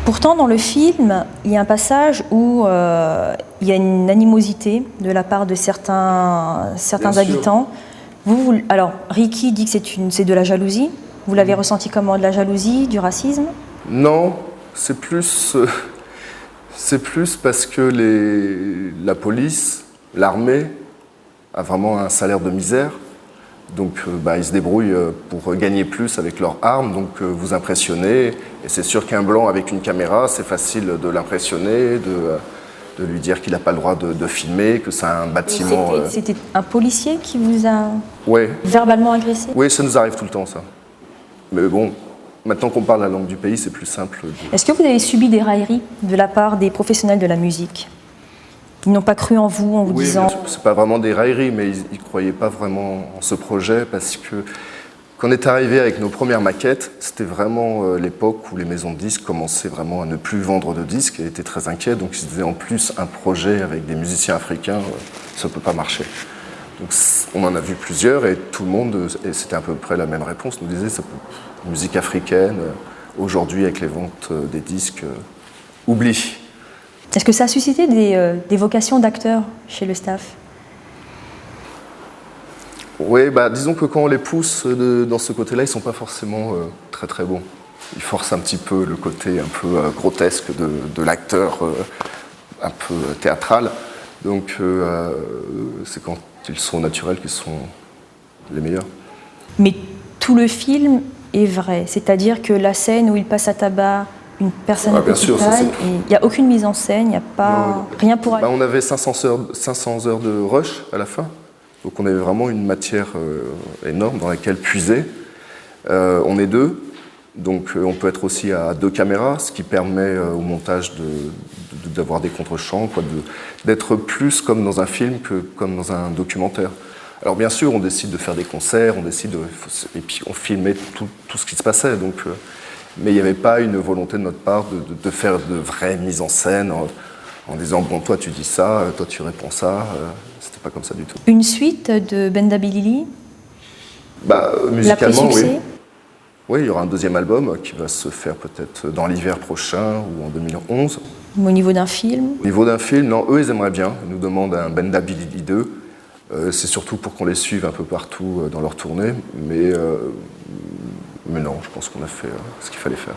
Pourtant, dans le film, il y a un passage où il y a une animosité de la part de certains habitants. Alors, Ricky dit que c'est de la jalousie. Vous l'avez ressenti comment? De la jalousie, du racisme? Non, c'est plus parce que la police, l'armée, a vraiment un salaire de misère. Donc ils se débrouillent pour gagner plus avec leurs armes, donc vous impressionnez. Et c'est sûr qu'un blanc avec une caméra, c'est facile de l'impressionner, de lui dire qu'il n'a pas le droit de filmer, que c'est un bâtiment... C'était un policier qui vous a ouais. verbalement agressé? Oui, ça nous arrive tout le temps, ça. Mais bon, maintenant qu'on parle la langue du pays, c'est plus simple. Est-ce que vous avez subi des railleries de la part des professionnels de la musique? Ils n'ont pas cru en vous en vous disant... Oui, c'est pas vraiment des railleries, mais ils ne croyaient pas vraiment en ce projet parce que quand on est arrivé avec nos premières maquettes, c'était vraiment l'époque où les maisons de disques commençaient vraiment à ne plus vendre de disques et étaient très inquiets. Donc ils se disaient en plus un projet avec des musiciens africains, ça ne peut pas marcher. Donc on en a vu plusieurs et tout le monde, et c'était à peu près la même réponse, nous disait musique africaine, aujourd'hui avec les ventes des disques, oublie. Est-ce que ça a suscité des vocations d'acteurs chez le staff? Oui, disons que quand on les pousse dans ce côté-là, ils ne sont pas forcément très très bons. Ils forcent un petit peu le côté un peu grotesque de l'acteur, un peu théâtral. Donc c'est quand ils sont naturels qu'ils sont les meilleurs. Mais tout le film est vrai, c'est-à-dire que la scène où il passe à tabac une personne de petite taille, il n'y a aucune mise en scène, il n'y a pas rien pour... On avait 500 heures de rush à la fin, donc on avait vraiment une matière énorme dans laquelle puiser. On est deux, donc on peut être aussi à 2 caméras, ce qui permet au montage d'avoir des contre-champs, d'être plus comme dans un film que comme dans un documentaire. Alors bien sûr, on décide de faire des concerts, et puis on filmait tout ce qui se passait, donc... Mais il n'y avait pas une volonté de notre part de faire de vraies mises en scène en disant bon, toi tu dis ça, toi tu réponds ça. C'était pas comme ça du tout. Une suite de Benda Bilili? Musicalement, oui. Oui, il y aura un 2e album qui va se faire peut-être dans l'hiver prochain ou en 2011. Au niveau d'un film? Au niveau d'un film, non, eux ils aimeraient bien. Ils nous demandent un Benda Bilili 2. C'est surtout pour qu'on les suive un peu partout dans leur tournée. Mais non, je pense qu'on a fait ce qu'il fallait faire.